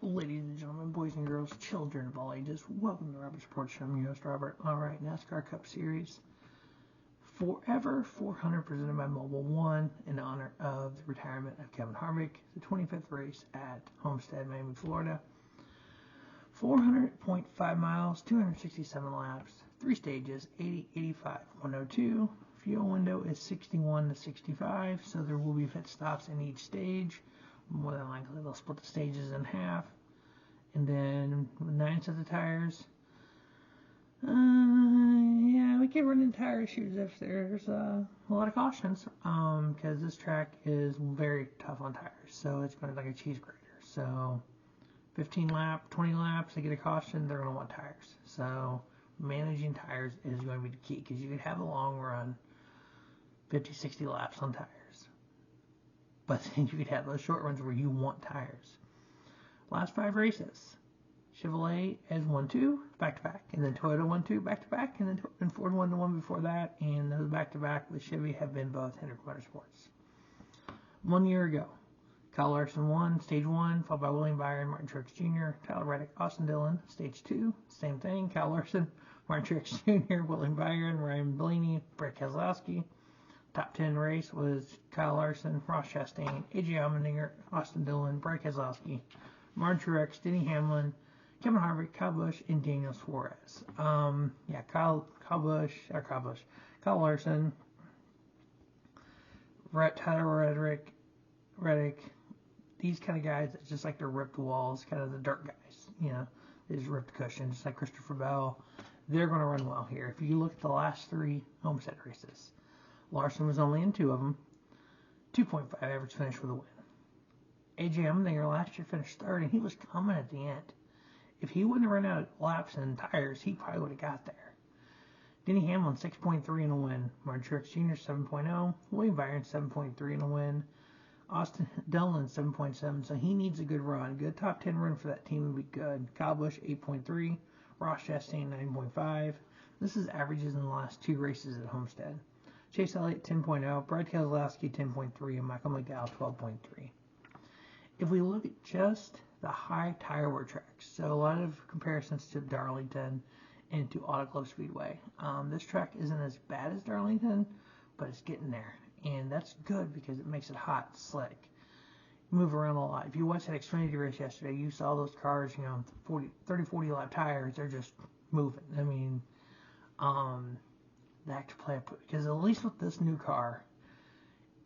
Ladies and gentlemen, boys and girls, children of all ages, welcome to Robert Sports Show. I'm your host, Robert. Alright, NASCAR Cup Series Forever 400 presented by Mobile One in honor of the retirement of Kevin Harvick, the 25th race at Homestead, Miami, Florida. 400.5 miles, 267 laps, 3 stages, 80, 85, 102. Fuel window is 61 to 65, so there will be pit stops in each stage. More than likely they'll split the stages in half. And then 9 sets of tires. Yeah, we can run into tire issues if there's a lot of cautions. Because this track is very tough on tires. So it's going to be like a cheese grater. So 20 laps, they get a caution, they're going to want tires. So managing tires is going to be the key. Because you could have a long run, 50, 60 laps on tires. But then you could have those short runs where you want tires. Last 5 races, Chevrolet has 1-2 back-to-back, and then Toyota 1-2 back-to-back, and then Ford 1-1 before that, and those back-to-back with Chevy have been both Hendrick Motorsports. 1 year ago, Kyle Larson won Stage 1, followed by William Byron, Martin Truex Jr., Tyler Reddick, Austin Dillon. Stage 2, same thing, Kyle Larson, Martin Truex Jr., William Byron, Ryan Blaney, Brett Keselowski. Top 10 race was Kyle Larson, Ross Chastain, AJ Allmendinger, Austin Dillon, Brett Keselowski, Martin Truex, Denny Hamlin, Kevin Harvick, Kyle Busch, and Daniel Suarez. Kyle Larson, Tyler Reddick, these kind of guys that just like to rip the walls, kind of the dirt guys, they just rip the cushion, just like Christopher Bell. They're going to run well here. If you look at the last 3 Homestead races, Larson was only in 2 of them. 2.5 average finish with a win. AJ Allmendinger last year finished 3rd, and he was coming at the end. If he wouldn't have run out of laps and tires, he probably would have got there. Denny Hamlin, 6.3 in a win. Martin Truex Jr., 7.0. William Byron, 7.3 in a win. Austin Dillon, 7.7. So he needs a good run. Good top 10 run for that team would be good. Kyle Busch, 8.3. Ross Chastain, 9.5. This is averages in the last 2 races at Homestead. Chase Elliott, 10.0, Brad Keselowski, 10.3, and Michael McDowell, 12.3. If we look at just the high tire wear tracks, so a lot of comparisons to Darlington and to Auto Club Speedway. This track isn't as bad as Darlington, but it's getting there. And that's good because it makes it hot, slick. Move around a lot. If you watched that Xfinity race yesterday, you saw those cars, 30, 40 lap tires, they're just moving. I mean, that to play up, because at least with this new car,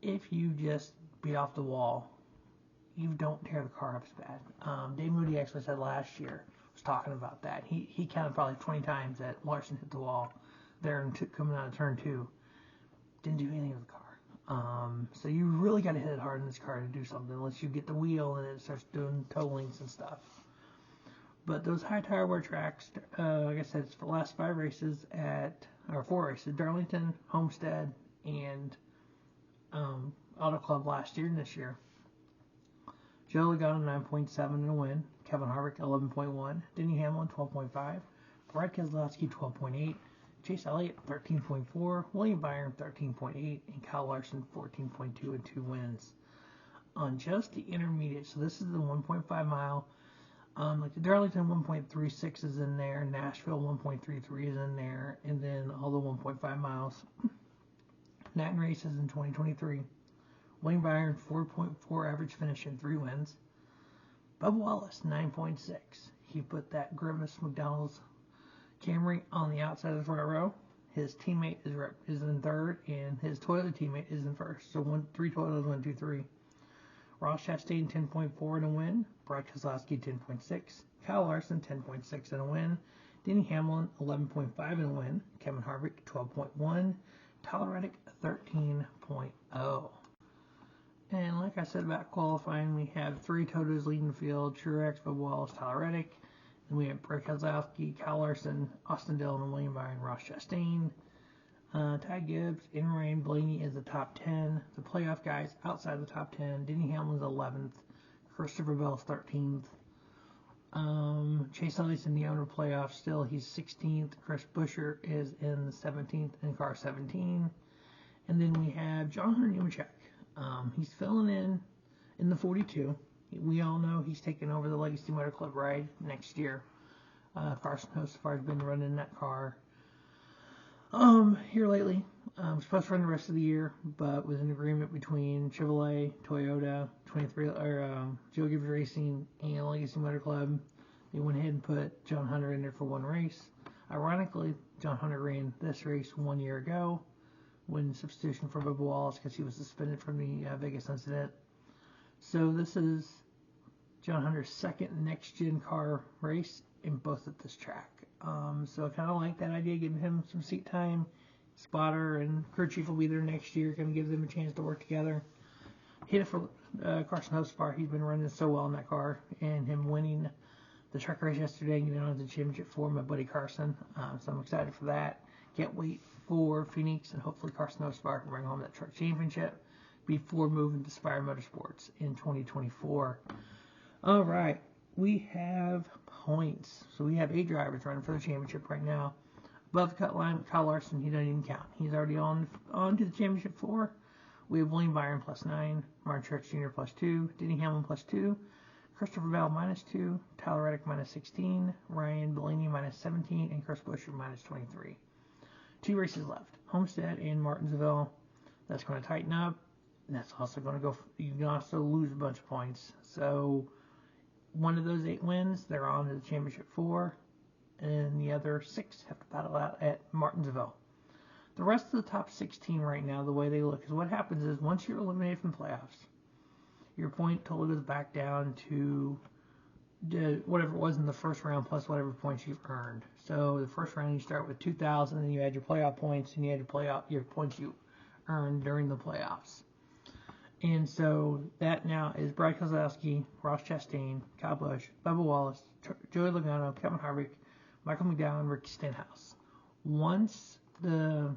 if you just beat off the wall, you don't tear the car up as bad. Dave Moody actually said last year, was talking about that. He counted probably 20 times that Larson hit the wall there and coming out of turn 2. Didn't do anything with the car. So you really got to hit it hard in this car to do something, unless you get the wheel and it starts doing toe links and stuff. But those high tire wear tracks, like I said, it's the last 5 races or 4 races, Darlington, Homestead, and Auto Club last year and this year. Joe Logano, 9.7 in a win. Kevin Harvick, 11.1. Denny Hamlin, 12.5. Brad Keselowski, 12.8. Chase Elliott, 13.4. William Byron, 13.8. And Kyle Larson, 14.2 and 2 wins. On just the intermediate, so this is the 1.5 mile. Like the Darlington 1.36 is in there, Nashville 1.33 is in there, and then all the 1.5 miles. 9 races in 2023. William Byron, 4.4 average finish and 3 wins. Bubba Wallace, 9.6. He put that Grimace McDonald's Camry on the outside of the front row. His teammate is in 3rd, and his Toyota teammate is in 1st. So 3 Toyotas, 1, 2, 3. Ross Chastain, 10.4 in a win. Brad Keselowski, 10.6. Kyle Larson, 10.6 in a win. Denny Hamlin, 11.5 in a win. Kevin Harvick, 12.1. Tyler Reddick, 13.0. And like I said about qualifying, we have 3 Toyotas leading the field: Truex, Bubba Wallace, Tyler Reddick. Then we have Brett Keselowski, Kyle Larson, Austin Dillon, and William Byron, Ross Chastain. Ty Gibbs, Ryan Blaney is the top 10. The playoff guys outside the top 10. Denny Hamlin's 11th. Christopher Bell's 13th. Chase Elliott's in the owner playoff still. He's 16th. Chris Buescher is in the 17th in car 17. And then we have John Hunter Nemechek. He's filling in the 42. We all know he's taking over the Legacy Motor Club ride next year. Carson Hocevar has been running that car here lately. Supposed to run the rest of the year, but with an agreement between Chevrolet, Toyota, 23 Joe Gibbs Racing, and Legacy Motor Club, they went ahead and put John Hunter in there for one race. Ironically, John Hunter ran this race 1 year ago when substitution for Bubba Wallace because he was suspended from the Vegas incident. So this is John Hunter's second next-gen car race in both at this track. So I kind of like that idea, giving him some seat time. Spotter and crew chief will be there next year, going to give them a chance to work together. Hit it for Carson Hocevar. He's been running so well in that car, and him winning the truck race yesterday and getting on to the championship for my buddy Carson. So I'm excited for that. Can't wait for Phoenix, and hopefully Carson Hocevar can bring home that truck championship before moving to Spire Motorsports in 2024. All right, we have points. So we have 8 drivers running for the championship right now. Above the cut line, Kyle Larson, he doesn't even count. He's already on to the championship 4. We have William Byron +9, Martin Truex Jr. +2, Denny Hamlin +2, Christopher Bell -2, Tyler Reddick -16, Ryan Blaney -17, and Chris Buescher -23. 2 races left, Homestead and Martinsville. That's going to tighten up. That's also going to go. You can also lose a bunch of points. So one of those 8 wins, they're on to the championship 4. And the other 6 have to battle out at Martinsville. The rest of the top 16 right now, the way they look, is what happens is once you're eliminated from playoffs, your point total goes back down to whatever it was in the first round plus whatever points you've earned. So the first round you start with 2,000, and you add your playoff points, and you add your points you earned during the playoffs. And so that now is Brad Keselowski, Ross Chastain, Kyle Busch, Bubba Wallace, Joey Logano, Kevin Harvick, Michael McDowell, and Ricky Stenhouse. Once the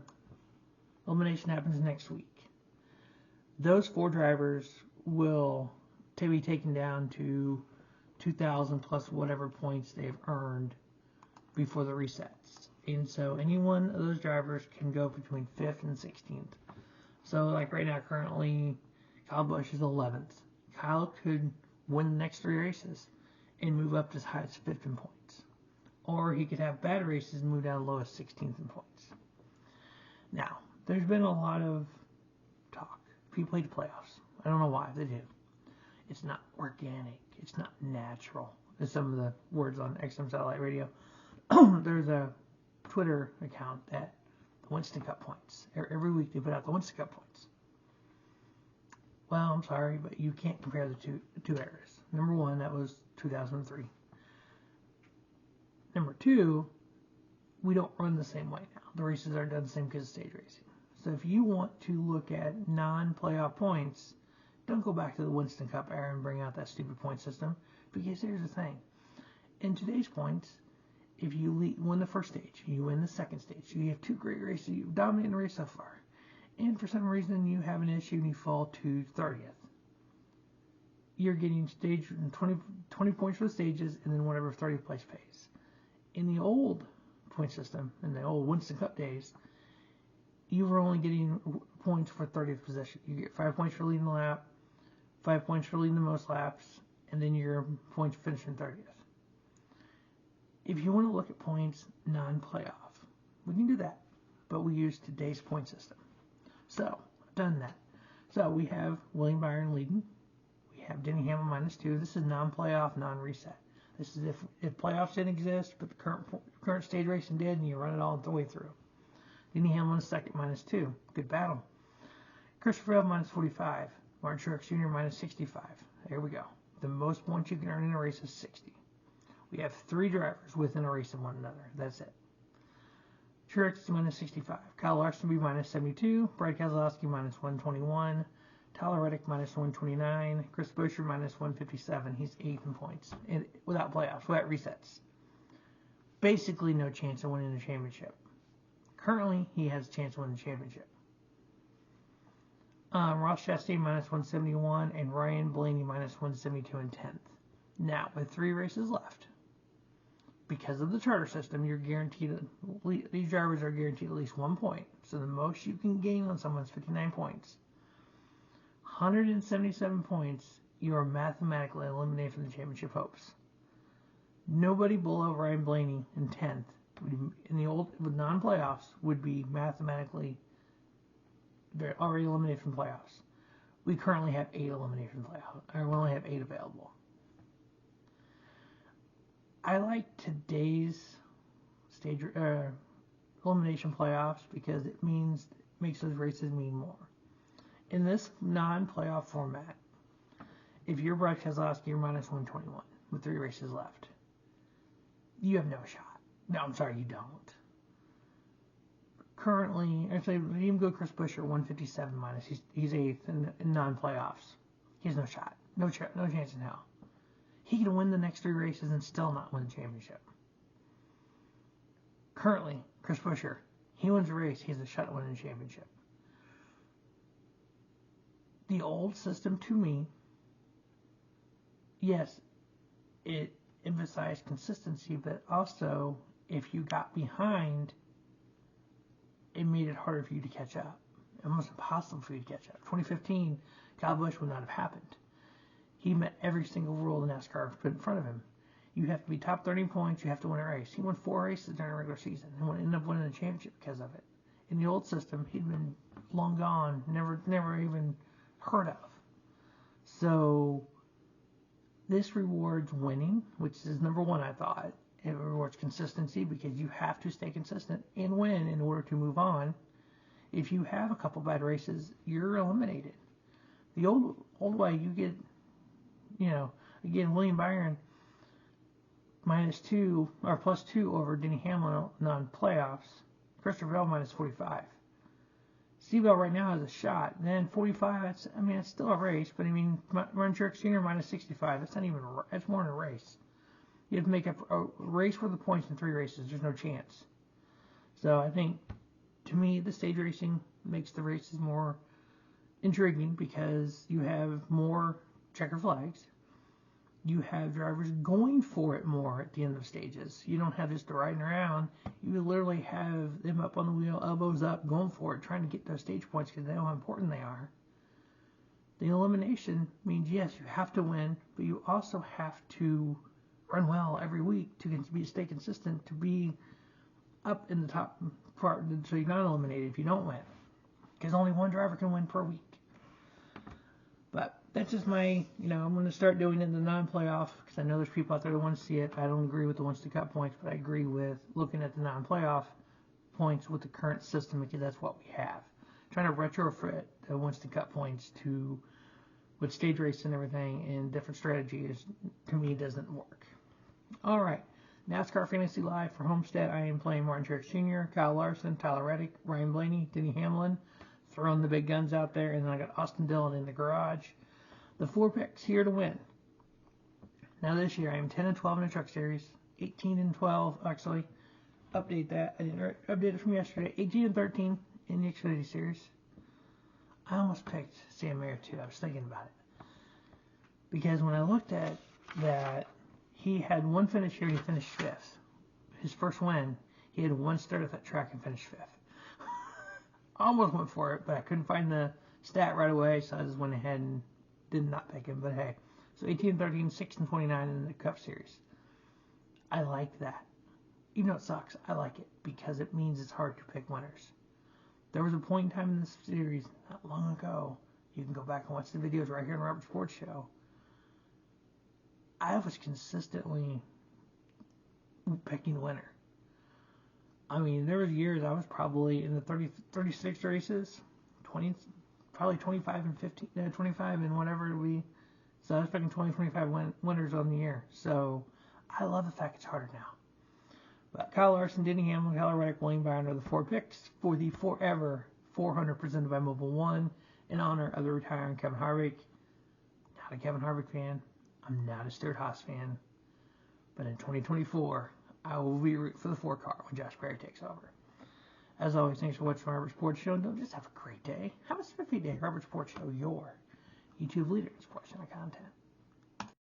elimination happens next week, those 4 drivers will be taken down to 2,000 plus whatever points they've earned before the resets. And so any one of those drivers can go between 5th and 16th. So like right now, currently, Kyle Busch is 11th. Kyle could win the next 3 races and move up to as high as 5th in points. Or he could have bad races and move down low as 16th in points. Now, there's been a lot of talk. People hate the playoffs. I don't know why. They do. It's not organic. It's not natural. There's some of the words on XM Satellite Radio. There's a Twitter account that the Winston Cup points. Every week they put out the Winston Cup points. Well, I'm sorry, but you can't compare the two eras. Number 1, that was 2003. Number 2, we don't run the same way now. The races aren't done the same because of stage racing. So if you want to look at non-playoff points, don't go back to the Winston Cup era and bring out that stupid point system. Because here's the thing. In today's points, if you win the first stage, you win the second stage, you have 2 great races, you dominate the race so far, and for some reason you have an issue and you fall to 30th. You're getting 20 points for the stages and then whatever 30th place pays. In the old point system, in the old Winston Cup days, you were only getting points for 30th position. You get 5 points for leading the lap, 5 points for leading the most laps, and then your points for finishing 30th. If you want to look at points non-playoff, we can do that, but we use today's point system. So, I've done that. So, we have William Byron leading. We have Denny Hamlin -2. This is non-playoff, non-reset. This is if playoffs didn't exist, but the current stage racing did, and you run it all the way through. Denny Hamlin second -2. Good battle. Christopher Bell -45. Martin Truex Jr. -65. There we go. The most points you can earn in a race is 60. We have 3 drivers within a race of one another. That's it. Truex -65. Kyle Larson will be -72. Brad Keselowski -121. Tyler Reddick -129. Chris Buescher -157. He's 8th in points. And without playoffs, without resets. Basically no chance of winning the championship. Currently, he has a chance of winning the championship. Ross Chastain -171 and Ryan Blaney -172 in 10th. Now, with 3 races left, because of the charter system, you're guaranteed, these drivers are guaranteed at least 1 point. So the most you can gain on someone's 59 points. 177 points you are mathematically eliminated from the championship hopes. Nobody below Ryan Blaney in 10th in the old with non-playoffs would be mathematically already eliminated from playoffs. We currently have 8 eliminated from playoffs, or we only have 8 available. I like today's stage elimination playoffs because it makes those races mean more. In this non-playoff format, if you're Brad Keselowski, you're minus 121 with 3 races left. You have no shot. No, I'm sorry, you don't. Currently, actually, even go Chris Busch at 157 minus. He's 8th in non-playoffs. He has no shot. No chance in hell. He can win the next 3 races and still not win the championship. Currently, Chris Busch, he wins a race, he has a shot at winning the championship. The old system, to me, yes, it emphasized consistency, but also if you got behind, it made it harder for you to catch up. Almost impossible for you to catch up. 2015, Kyle Busch would not have happened. He met every single rule the NASCAR put in front of him. You have to be top 30 points, you have to win a race. He won 4 races during the regular season and ended up winning the championship because of it. In the old system, he'd been long gone, never even heard of. So this rewards winning, which is number one, I thought. It rewards consistency because you have to stay consistent and win in order to move on. If you have a couple bad races, you're eliminated. The old way, you get, again, William Byron -2 or +2 over Denny Hamlin non-playoffs. Christopher Bell -45. Steve Bell right now has a shot. And then 45, it's still a race, but Ron Truex Jr. -65. That's more than a race. You have to make up a race worth of points in 3 races. There's no chance. So I think, to me, the stage racing makes the races more intriguing because you have more checker flags. You have drivers going for it more at the end of stages. You don't have just the riding around. You literally have them up on the wheel, elbows up, going for it, trying to get those stage points because they know how important they are. The elimination means, yes, you have to win, but you also have to run well every week to stay consistent, to be up in the top part so you're not eliminated if you don't win. Because only one driver can win per week. But that's just my, I'm going to start doing it in the non-playoff because I know there's people out there that want to see it. I don't agree with the ones to cut points, but I agree with looking at the non-playoff points with the current system because that's what we have. Trying to retrofit the ones to cut points with stage race and everything and different strategies, to me, doesn't work. All right. NASCAR Fantasy Live for Homestead. I am playing Martin Truex Jr., Kyle Larson, Tyler Reddick, Ryan Blaney, Denny Hamlin. Throwing the big guns out there, and then I got Austin Dillon in the garage. The 4 picks here to win. Now this year I am 10-12 in the Truck Series, 18-12 actually. Update that. I didn't update it from yesterday. 18-13 in the Xfinity Series. I almost picked Sam Mayer too. I was thinking about it because when I looked at that, he had one finish here and he finished 5th. His first win, he had one start at that track and finished 5th. Almost went for it, but I couldn't find the stat right away, so I just went ahead and did not pick him. But hey, so 18-13, 6-29 in the Cup Series. I like that. Even though it sucks, I like it because it means it's hard to pick winners. There was a point in time in this series not long ago. You can go back and watch the videos right here on Robert Sports Show. I was consistently picking the winner. There were years I was probably in the 36 races, 20, probably 25 and 15, 25 and whatever it would be. So I was picking 20, 25 winners on the year. So I love the fact it's harder now. But Kyle Larson, Denny Hamlin, Tyler Reddick, William Byron are the 4 picks for the Forever 400 presented by Mobile One in honor of the retiring Kevin Harvick. Not a Kevin Harvick fan. I'm not a Stewart Haas fan. But in 2024, I will be rooting for the 4 car when Josh Berry takes over. As always, thanks for watching Robert Sports Show. Don't just have a great day. Have a spiffy day. Robert Sports Show, your YouTube leader in sports center content.